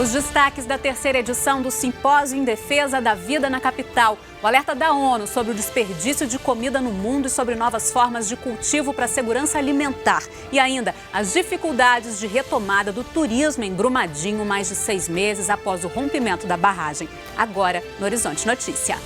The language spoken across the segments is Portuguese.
Os destaques da terceira edição do Simpósio em Defesa da Vida na capital. O alerta da ONU sobre o desperdício de comida no mundo e sobre novas formas de cultivo para a segurança alimentar. E ainda as dificuldades de retomada do turismo em Brumadinho mais de 6 meses após o rompimento da barragem. Agora, no Horizonte Notícia.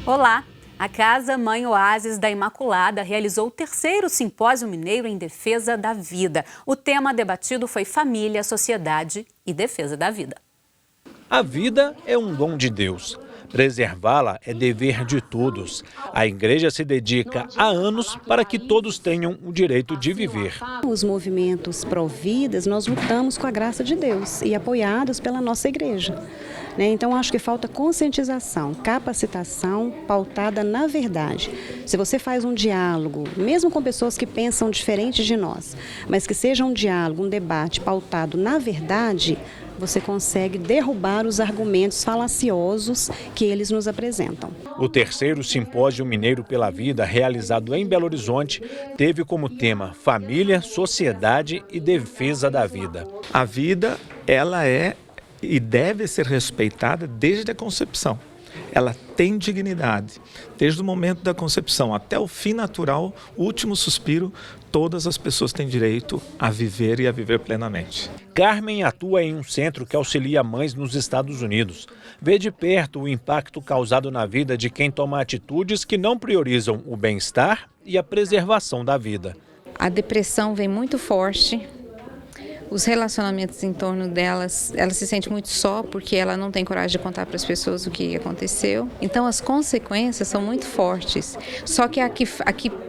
Olá! A Casa Mãe Oásis da Imaculada realizou o terceiro Simpósio Mineiro em Defesa da Vida. O tema debatido foi família, sociedade e defesa da vida. A vida é um dom de Deus. Preservá-la é dever de todos. A igreja se dedica há anos para que todos tenham o direito de viver. Os movimentos pró-vidas, nós lutamos com a graça de Deus e apoiados pela nossa igreja. Então, acho que falta conscientização, capacitação pautada na verdade. Se você faz um diálogo, mesmo com pessoas que pensam diferente de nós, mas que seja um diálogo, um debate pautado na verdade, você consegue derrubar os argumentos falaciosos que eles nos apresentam. O terceiro Simpósio Mineiro pela Vida, realizado em Belo Horizonte, teve como tema família, sociedade e defesa da vida. A vida, ela é e deve ser respeitada desde a concepção. Ela tem dignidade. Desde o momento da concepção até o fim natural, o último suspiro, todas as pessoas têm direito a viver e a viver plenamente. Carmen atua em um centro que auxilia mães nos Estados Unidos. Vê de perto o impacto causado na vida de quem toma atitudes que não priorizam o bem-estar e a preservação da vida. A depressão vem muito forte. Os relacionamentos em torno delas, ela se sente muito só porque ela não tem coragem de contar para as pessoas o que aconteceu. Então as consequências são muito fortes, só que a que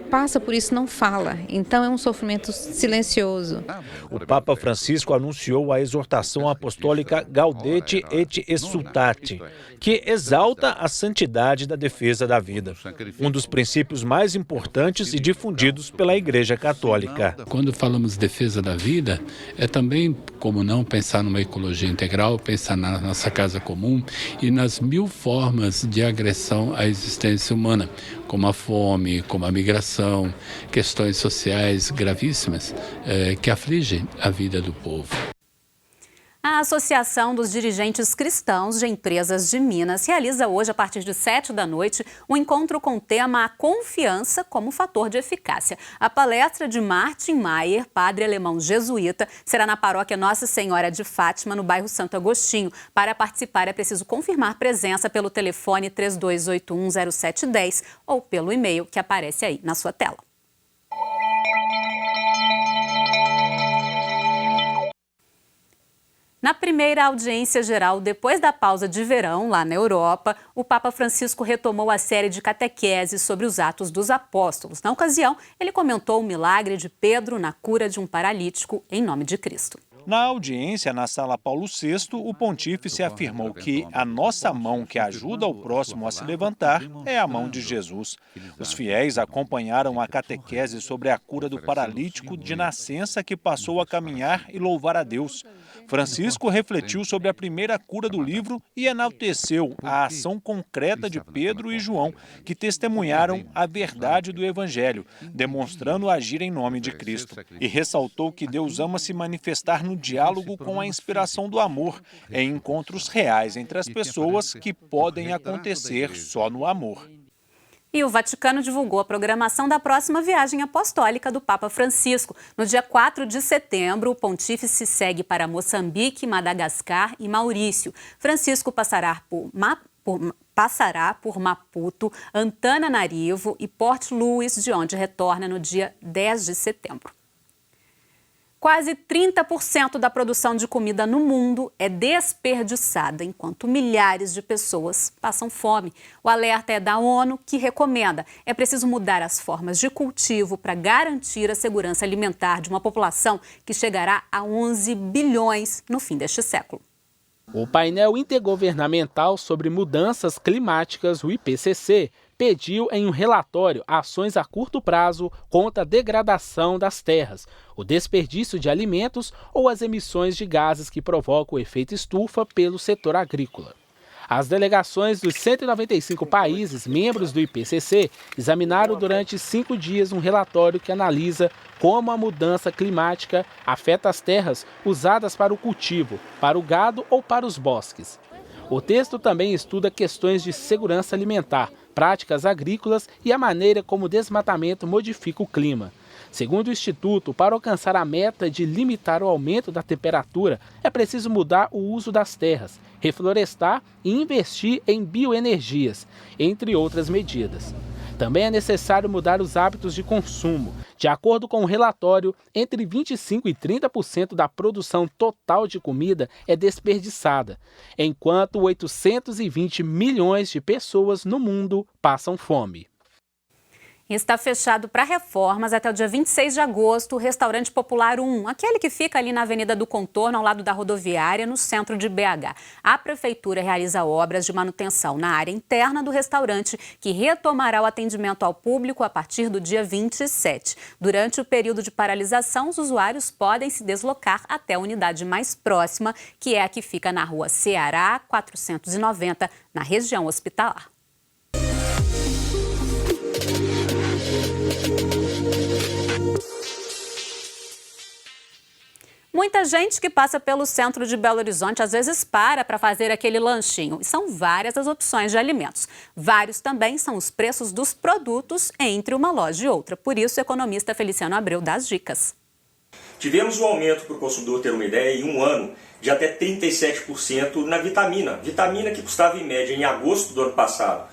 passa por isso não fala, então é um sofrimento silencioso. O Papa Francisco anunciou a exortação apostólica Gaudete et Exsultate, que exalta a santidade da defesa da vida, um dos princípios mais importantes e difundidos pela Igreja Católica. Quando falamos defesa da vida, é também, como não, pensar numa ecologia integral, pensar na nossa casa comum e nas 1000 formas de agressão à existência humana, como a fome, como a migração, questões sociais gravíssimas que afligem a vida do povo. A Associação dos Dirigentes Cristãos de Empresas de Minas realiza hoje, a partir de 19h, um encontro com o tema A Confiança como Fator de Eficácia. A palestra de Martin Mayer, padre alemão jesuíta, será na paróquia Nossa Senhora de Fátima, no bairro Santo Agostinho. Para participar é preciso confirmar presença pelo telefone 32810710 ou pelo e-mail que aparece aí na sua tela. Na primeira audiência geral, depois da pausa de verão, lá na Europa, o Papa Francisco retomou a série de catequeses sobre os Atos dos Apóstolos. Na ocasião, ele comentou o milagre de Pedro na cura de um paralítico em nome de Cristo. Na audiência na Sala Paulo VI, o pontífice afirmou que a nossa mão que ajuda o próximo a se levantar é a mão de Jesus. Os fiéis acompanharam a catequese sobre a cura do paralítico de nascença que passou a caminhar e louvar a Deus. Francisco refletiu sobre a primeira cura do livro e enalteceu a ação concreta de Pedro e João, que testemunharam a verdade do Evangelho, demonstrando agir em nome de Cristo. E ressaltou que Deus ama se manifestar no diálogo com a inspiração do amor, em encontros reais entre as pessoas que podem acontecer só no amor. E o Vaticano divulgou a programação da próxima viagem apostólica do Papa Francisco. No dia 4 de setembro, o pontífice segue para Moçambique, Madagascar e Maurício. Francisco passará por Maputo, Antananarivo e Port Louis, de onde retorna no dia 10 de setembro. Quase 30% da produção de comida no mundo é desperdiçada, enquanto milhares de pessoas passam fome. O alerta é da ONU, que recomenda: é preciso mudar as formas de cultivo para garantir a segurança alimentar de uma população que chegará a 11 bilhões no fim deste século. O painel intergovernamental sobre mudanças climáticas, o IPCC, pediu em um relatório ações a curto prazo contra a degradação das terras, o desperdício de alimentos ou as emissões de gases que provocam o efeito estufa pelo setor agrícola. As delegações dos 195 países membros do IPCC examinaram durante 5 dias um relatório que analisa como a mudança climática afeta as terras usadas para o cultivo, para o gado ou para os bosques. O texto também estuda questões de segurança alimentar, práticas agrícolas e a maneira como o desmatamento modifica o clima. Segundo o Instituto, para alcançar a meta de limitar o aumento da temperatura, é preciso mudar o uso das terras, reflorestar e investir em bioenergias, entre outras medidas. Também é necessário mudar os hábitos de consumo. De acordo com o relatório, entre 25% e 30% da produção total de comida é desperdiçada, enquanto 820 milhões de pessoas no mundo passam fome. Está fechado para reformas até o dia 26 de agosto o Restaurante Popular 1, aquele que fica ali na Avenida do Contorno, ao lado da rodoviária, no centro de BH. A Prefeitura realiza obras de manutenção na área interna do restaurante, que retomará o atendimento ao público a partir do dia 27. Durante o período de paralisação, os usuários podem se deslocar até a unidade mais próxima, que é a que fica na Rua Ceará 490, na região hospitalar. Muita gente que passa pelo centro de Belo Horizonte às vezes para fazer aquele lanchinho. E são várias as opções de alimentos. Vários também são os preços dos produtos entre uma loja e outra. Por isso, o economista Feliciano Abreu dá as dicas. Tivemos um aumento, para o consumidor ter uma ideia, em um ano de até 37% na vitamina. Vitamina que custava em média em agosto do ano passado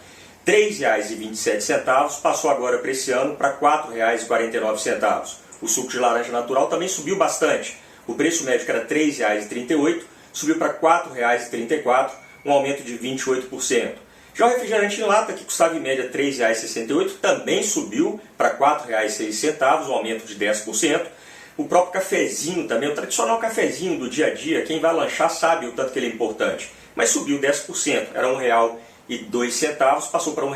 R$ 3,27, passou agora para esse ano para R$ 4,49. O suco de laranja natural também subiu bastante. O preço médio era R$ 3,38, subiu para R$ 4,34, um aumento de 28%. Já o refrigerante em lata, que custava em média R$ 3,68, também subiu para R$ 4,06, um aumento de 10%. O próprio cafezinho também, o tradicional cafezinho do dia a dia, quem vai lanchar sabe o tanto que ele é importante, mas subiu 10%, era R$ 1,02, passou para R$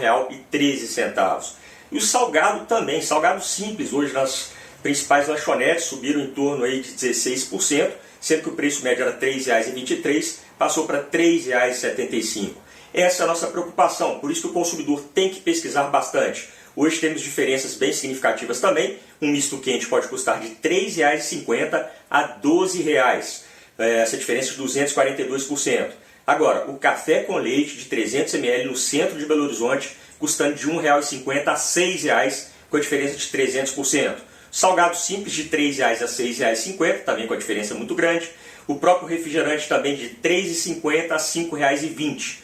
1,13. E o salgado também, salgado simples, hoje nas principais lanchonetes subiram em torno aí de 16%, sendo que o preço médio era R$ 3,23, passou para R$ 3,75. Essa é a nossa preocupação, por isso que o consumidor tem que pesquisar bastante. Hoje temos diferenças bem significativas também. Um misto quente pode custar de R$ 3,50 a R$ 12,00. Essa diferença de 242%. Agora, o café com leite de 300 ml no centro de Belo Horizonte, custando de R$ 1,50 a R$ 6,00, com a diferença de 300%. Salgado simples de R$ 3,00 a R$ 6,50, também com a diferença muito grande. O próprio refrigerante também de R$ 3,50 a R$ 5,20.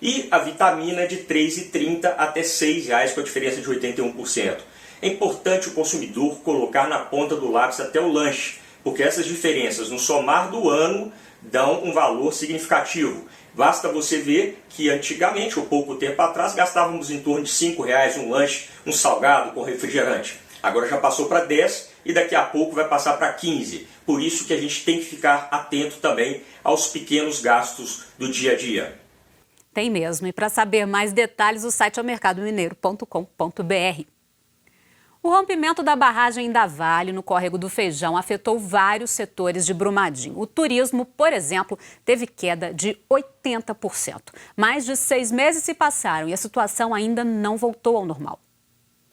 E a vitamina de R$ 3,30 até R$ 6,00, com a diferença de 81%. É importante o consumidor colocar na ponta do lápis até o lanche, porque essas diferenças no somar do ano dão um valor significativo. Basta você ver que antigamente, ou pouco tempo atrás, gastávamos em torno de R$ 5,00 um lanche, um salgado com refrigerante. Agora já passou para 10 e daqui a pouco vai passar para 15. Por isso que a gente tem que ficar atento também aos pequenos gastos do dia a dia. Tem mesmo. E para saber mais detalhes, o site é o mercadomineiro.com.br. O rompimento da barragem da Vale, no córrego do Feijão, afetou vários setores de Brumadinho. O turismo, por exemplo, teve queda de 80%. Mais de 6 meses se passaram e a situação ainda não voltou ao normal.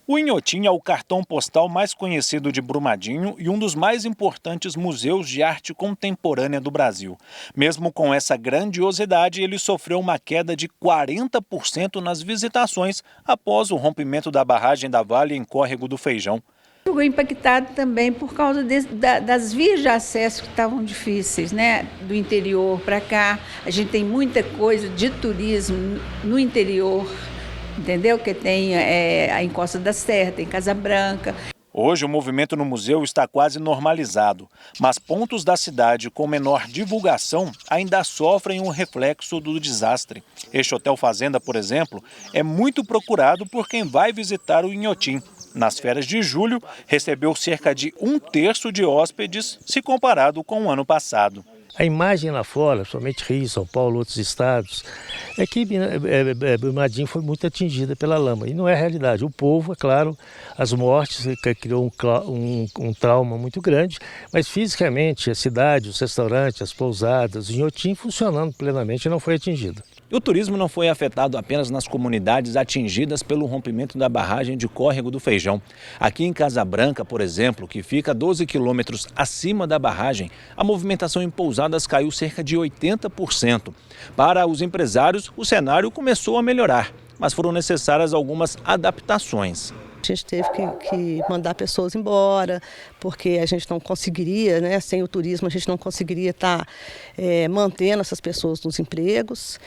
O Inhotim é o cartão postal mais conhecido de Brumadinho e um dos mais importantes museus de arte contemporânea do Brasil. Mesmo com essa grandiosidade, ele sofreu uma queda de 40% nas visitações após o rompimento da barragem da Vale em Córrego do Feijão. Ficou impactado também por causa das vias de acesso que estavam difíceis, né? Do interior para cá. A gente tem muita coisa de turismo no interior. Entendeu? Que tem a Encosta da Serra, tem Casa Branca. Hoje o movimento no museu está quase normalizado, mas pontos da cidade com menor divulgação ainda sofrem um reflexo do desastre. Este Hotel Fazenda, por exemplo, é muito procurado por quem vai visitar o Inhotim. Nas férias de julho, recebeu cerca de 1/3 de hóspedes, se comparado com o ano passado. A imagem lá fora, somente Rio, São Paulo, outros estados, é que Brumadinho foi muito atingida pela lama. E não é a realidade. O povo, é claro, as mortes criou um trauma muito grande, mas fisicamente a cidade, os restaurantes, as pousadas, o Inhotim funcionando plenamente não foi atingido. O turismo não foi afetado apenas nas comunidades atingidas pelo rompimento da barragem de Córrego do Feijão. Aqui em Casa Branca, por exemplo, que fica 12 quilômetros acima da barragem, a movimentação em pousadas caiu cerca de 80%. Para os empresários, o cenário começou a melhorar, mas foram necessárias algumas adaptações. A gente teve que mandar pessoas embora, porque a gente não conseguiria, né, sem o turismo, a gente não conseguiria estar mantendo essas pessoas nos empregos.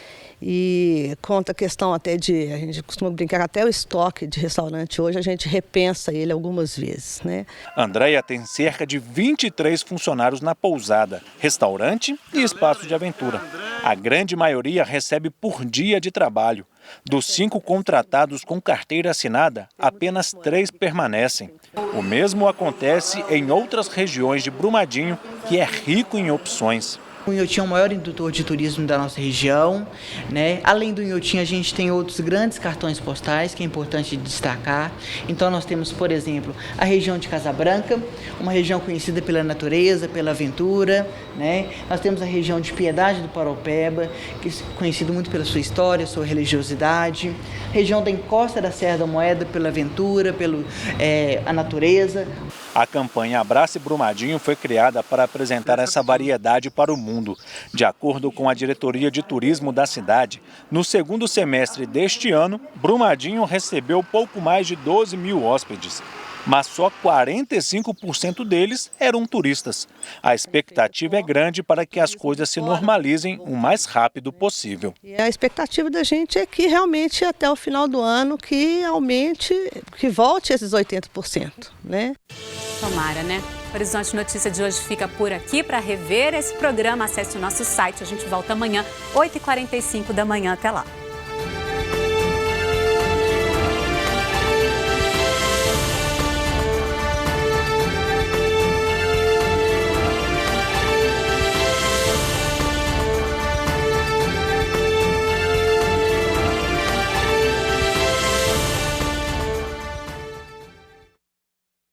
E quanto à questão até de, a gente costuma brincar, até o estoque de restaurante hoje, a gente repensa ele algumas vezes, né? Andréia tem cerca de 23 funcionários na pousada, restaurante e espaço de aventura. A grande maioria recebe por dia de trabalho. Dos 5 contratados com carteira assinada, apenas 3 permanecem. O mesmo acontece em outras regiões de Brumadinho, que é rico em opções. O Inhotim é o maior indutor de turismo da nossa região, né? Além do Inhotim, a gente tem outros grandes cartões postais que é importante destacar. Então nós temos, por exemplo, a região de Casa Branca, uma região conhecida pela natureza, pela aventura, né? Nós temos a região de Piedade do Paraupeba, que é conhecido muito pela sua história, sua religiosidade. A região da encosta da Serra da Moeda pela aventura, a natureza. A campanha Abrace Brumadinho foi criada para apresentar essa variedade para o mundo. De acordo com a diretoria de turismo da cidade, no segundo semestre deste ano, Brumadinho recebeu pouco mais de 12 mil hóspedes, mas só 45% deles eram turistas. A expectativa é grande para que as coisas se normalizem o mais rápido possível. E a expectativa da gente é que realmente até o final do ano que aumente, que volte esses 80%, né? Tomara, né? O Horizonte Notícia de hoje fica por aqui. Para rever esse programa, acesse o nosso site. A gente volta amanhã, 8h45 da manhã. Até lá.